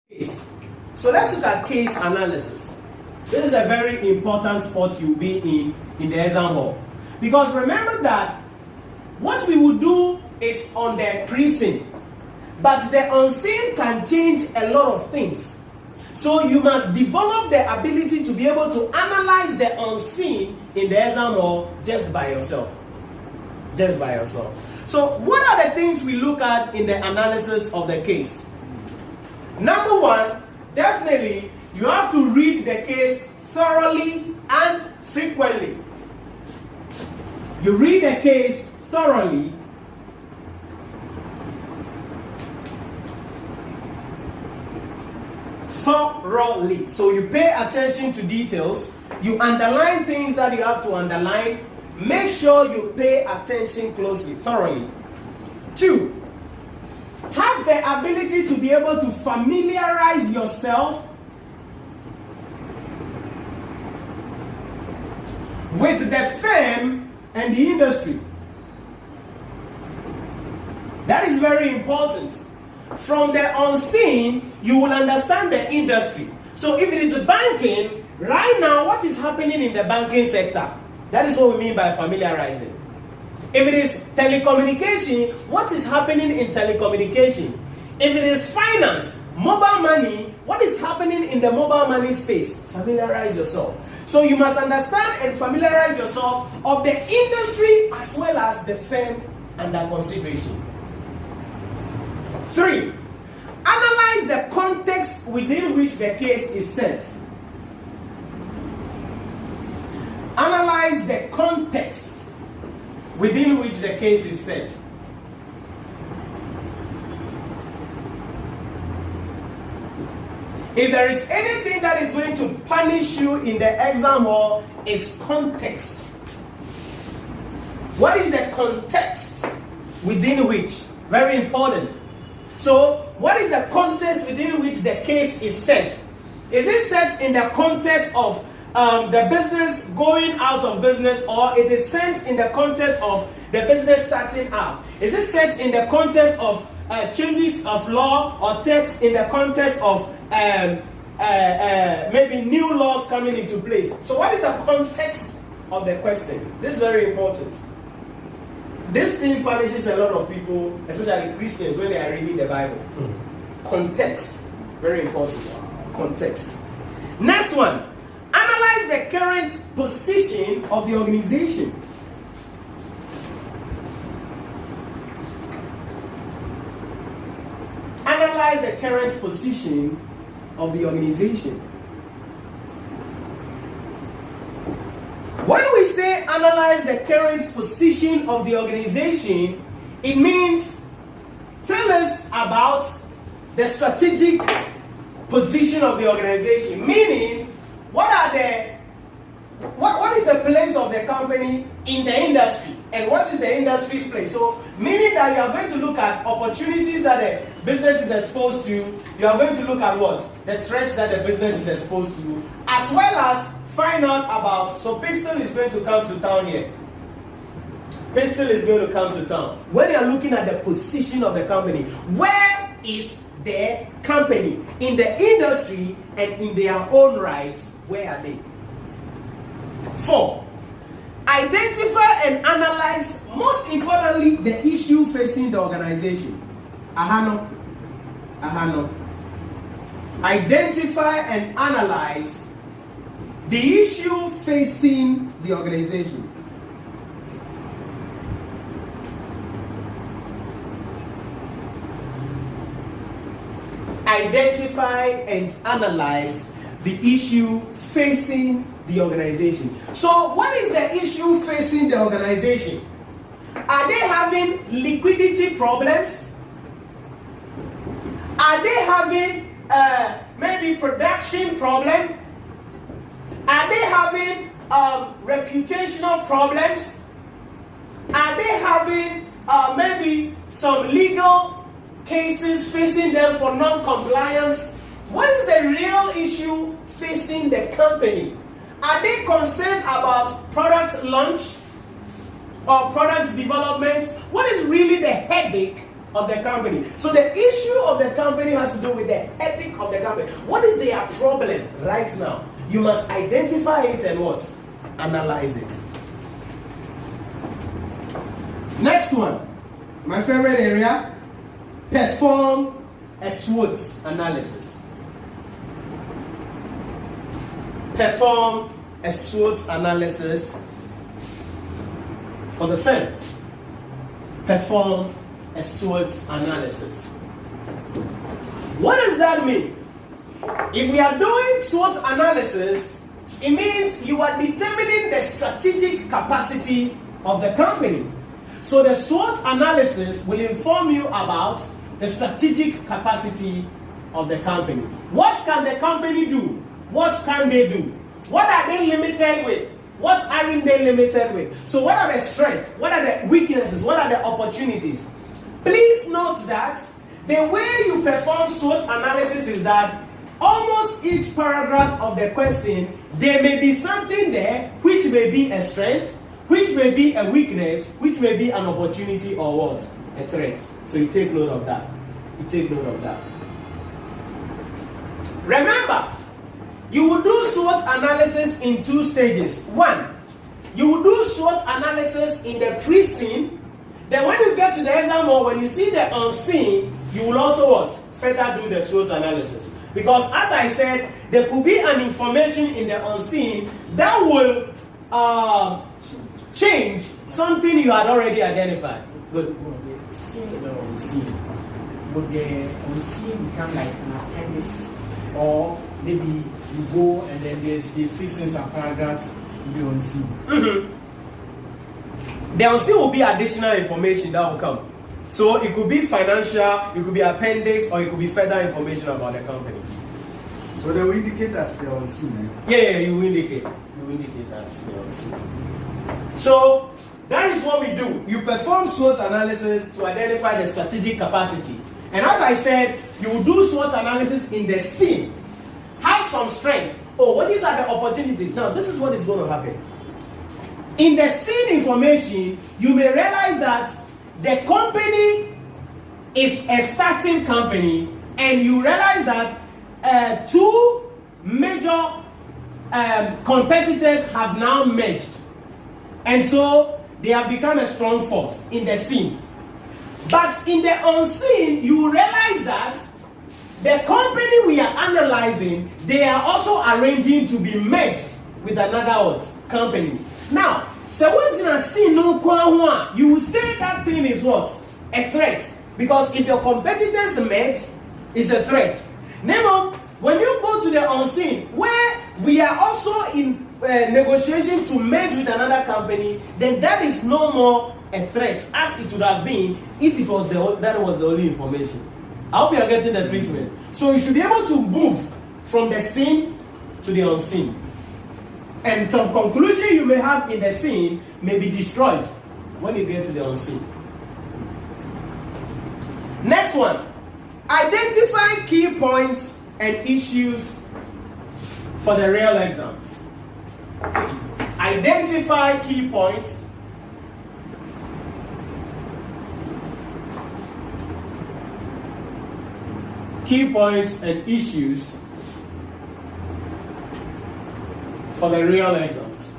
Case. So let's look at case analysis. This is a very important spot you'll be in the exam hall. Because remember that what we will do is on the pre-seen, but the unseen can change a lot of things. So you must develop the ability to be able to analyze the unseen in the exam hall just by yourself. Just by yourself. So what are the things we look at in the analysis of the case? Number one, definitely you have to read the case thoroughly and frequently. You read the case thoroughly so you pay attention to details, you underline things that you have to underline, make sure you pay attention closely, thoroughly. 2, have the ability to be able to familiarize yourself with the firm and the industry. That is very important. From the unseen, you will understand the industry. So if it is banking, right now, what is happening in the banking sector? That is what we mean by familiarizing. If it is telecommunication, what is happening in telecommunication? If it is finance, mobile money, what is happening in the mobile money space? Familiarize yourself. So you must understand and familiarize yourself of the industry as well as the firm under consideration. 3, analyze the context within which the case is set. Analyze the context within which the case is set. If there is anything that is going to punish you in the exam hall, it's context. What is the context within which? Very important. So, what is the context within which the case is set? Is it set in the context of the business going out of business, or it is set in the context of the business starting out? Is it set in the context of changes of law, or text in the context of maybe new laws coming into place? So what is the context of the question? This is very important. This thing punishes a lot of people, especially Christians, when they are reading the Bible. Context. Very important. Context. Next one. Analyze the current position of the organization. Analyze the current position of the organization. When we say analyze the current position of the organization, it means tell us about the strategic position of the organization. Meaning, what is the place of the company in the industry, and what is the industry's place? So, meaning that you are going to look at opportunities that the business is exposed to. You are going to look at what? The threats that the business is exposed to, as well as find out about, so Pistol is going to come to town here. Pistol is going to come to town. When you are looking at the position of the company, where is the company? In the industry and in their own right, where are they? 4, identify and analyze, most importantly, the issue facing the organization. Ahano. Identify and analyze the issue facing the organization. Identify and analyze the issue facing the organization. So, what is the issue facing the organization? Are they having liquidity problems? Are they having maybe production problem? Are they having reputational problems? Are they having maybe some legal cases facing them for non-compliance? What is the real issue facing the company? Are they concerned about product launch or product development? What is really the headache of the company? So the issue of the company has to do with the ethic strategic of the company. What is their problem right now? You must identify it and what? Analyze it. Next one, my favorite area, perform a SWOT analysis. Perform a SWOT analysis for the firm. Perform a SWOT analysis. What does that mean? If we are doing SWOT analysis, it means you are determining the strategic capacity of the company. So the SWOT analysis will inform you about the strategic capacity of the company. What can the company do? What can they do? What are they limited with? What aren't they limited with? So what are the strengths? What are the weaknesses? What are the opportunities? Please note that the way you perform SWOT analysis is that almost each paragraph of the question, there may be something there which may be a strength, which may be a weakness, which may be an opportunity or what? A threat. So you take note of that. You take note of that. Remember, you will do SWOT analysis in 2 stages. 1, you will do SWOT analysis in the pre-scene. Then when you get to the exam or when you see the on-scene, you will also what? Further do the SWOT analysis. Because as I said, there could be an information in the on-scene that will change something you had already identified. Good. Seeing the on-scene, would the on-scene become like an appendix, or maybe you go and then there's the fixings and paragraphs in the on-scene? The on-scene will be additional information that will come. So it could be financial, it could be appendix, or it could be further information about the company. So they will indicate as the on-scene. Yeah, you will indicate. You will indicate as the on-scene. So that is what we do. You perform SWOT analysis to identify the strategic capacity. And as I said, you will do SWOT analysis in the scene. Have some strength. Oh, what these are the opportunities? Now, this is what is going to happen. In the scene information, you may realize that the company is a starting company, and you realize that 2 major competitors have now merged. And so they have become a strong force in the scene. But in the unseen, you realize that the company we are analyzing, they are also arranging to be merged with another company. Now, so what you see no kwa, you will say that thing is what? A threat. Because if your competitors merge, it's a threat. Nemo, when you go to the unseen, where we are also in negotiation to merge with another company, then that is no more a threat as it would have been if it was that was the only information. I hope you are getting the treatment. So you should be able to move from the seen to the unseen. And some conclusion you may have in the scene may be destroyed when you get to the unseen. Next one. Identify key points and issues for the real exams. Identify key points and issues for the real exams.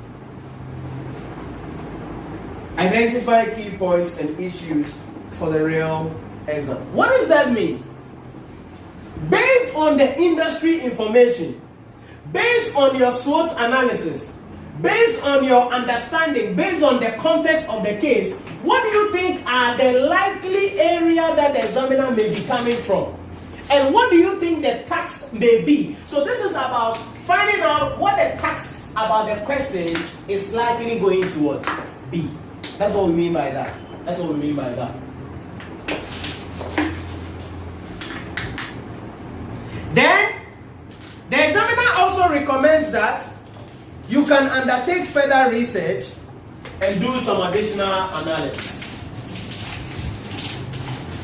Identify key points and issues for the real exam. What does that mean? Based on the industry information, based on your SWOT analysis, based on your understanding, based on the context of the case, what do you think are the likely area that the examiner may be coming from? And what do you think the task may be? So this is about finding out what the task about the question is likely going to be. That's what we mean by that. That's what we mean by that. Then, the examiner also recommends that you can undertake further research and do some additional analysis.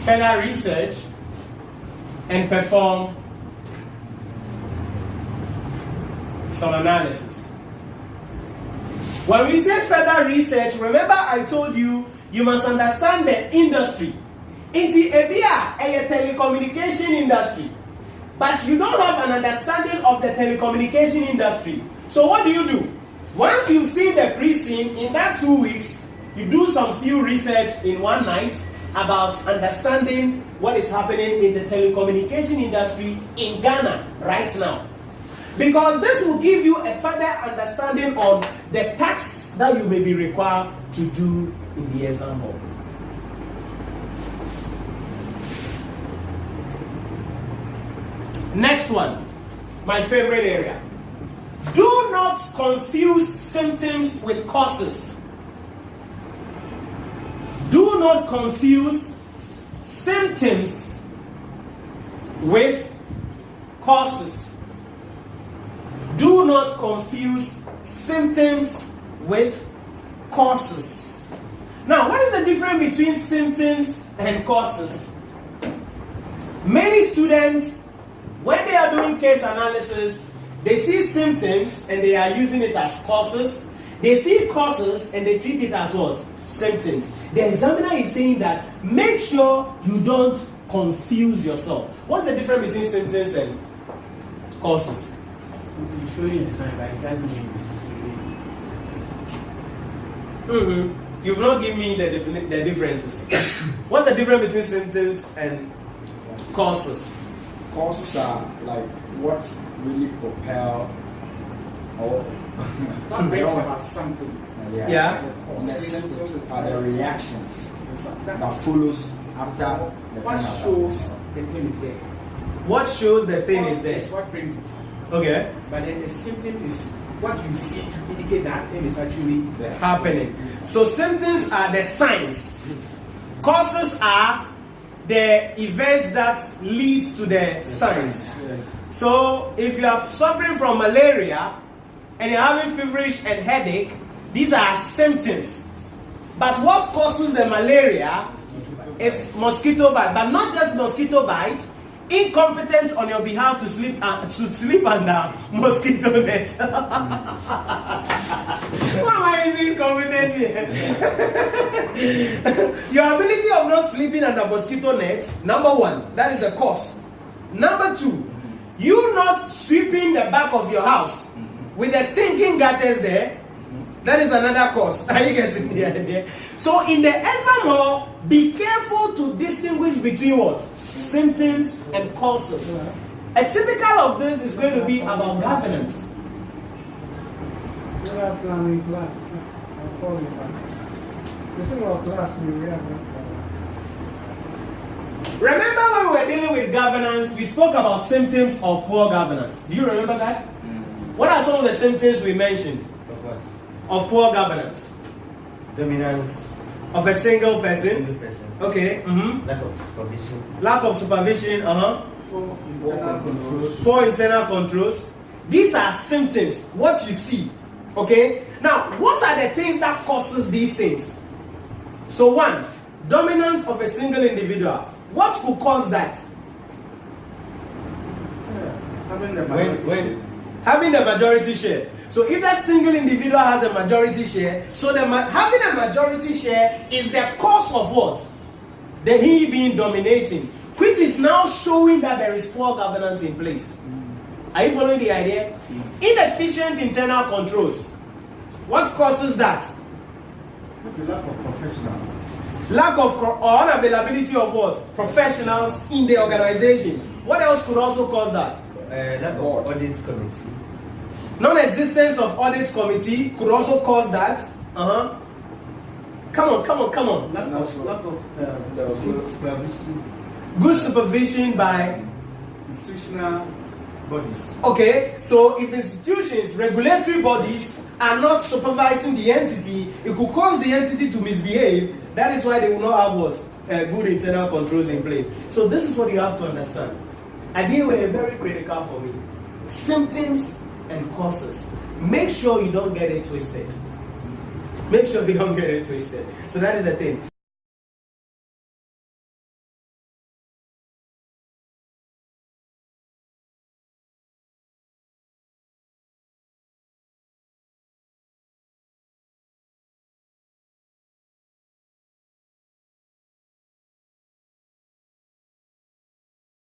Further research and perform some analysis. When we say further research, remember I told you, you must understand the industry. In the telecommunication industry, but you don't have an understanding of the telecommunication industry. So what do? Once you've seen the pre-scene, in that 2 weeks, you do some few research in one night about understanding what is happening in the telecommunication industry in Ghana right now. Because this will give you a further understanding on the tasks that you may be required to do in the exam hall. Next one, my favorite area. Do not confuse symptoms with causes. Do not confuse symptoms with causes. Do not confuse symptoms with causes. Now, what is the difference between symptoms and causes? Many students, when they are doing case analysis, they see symptoms and they are using it as causes. They see causes and they treat it as what? Symptoms. The examiner is saying that make sure you don't confuse yourself. What's the difference between symptoms and causes? You show you a sign, but it doesn't mean it's You've not given me the differences. What's the difference between symptoms and causes? Causes are like what really propel or what brings about something. Yeah. And the symptoms are the reactions that follows after the what kind of shows the thing is there. What shows the thing is there? Is what brings it. Okay. But then the symptom is what you see to indicate that thing is actually there. Happening. So symptoms are the signs. Causes are the events that leads to the signs. Yes. So if you are suffering from malaria and you're having feverish and headache, these are symptoms. But what causes the malaria is mosquito bite, but not just mosquito bite. Incompetent on your behalf to sleep under mosquito net. Why am I using incompetent here? Your ability of not sleeping under mosquito net, number one, that is a cause. Number two, you not sweeping the back of your house with the stinking gutters there, that is another cause. Are you getting the idea? So in the exam hall, be careful to distinguish between what? Symptoms and causes. A typical of this is going to be about governance. Remember when we were dealing with governance, we spoke about symptoms of poor governance. Do you remember that? What are some of the symptoms we mentioned? Of what? Of poor governance? Dominance. Of a single person? Single person. Okay. Lack of supervision. Lack of supervision. For internal controls. Poor internal controls. These are symptoms. What you see. Okay. Now, what are the things that causes these things? So one, dominance of a single individual. What could cause that? Having the majority. Having the majority share. So if that single individual has a majority share, so having a majority share is the cause of what? The he being dominating, which is now showing that there is poor governance in place. Are you following the idea? Inefficient internal controls. What causes that? The lack of professionals. Lack of or unavailability of what? Professionals in the organization. What else could also cause that? Lack of audit committee. Non-existence of audit committee could also cause that. Come on. Lack of supervision. Good supervision by Institutional bodies. Okay, so if institutions, regulatory bodies are not supervising the entity, it could cause the entity to misbehave. That is why they will not have what? Good internal controls in place. So this is what you have to understand. Ideas were very critical for me. Symptoms and causes. Make sure you don't get it twisted. So that is the thing.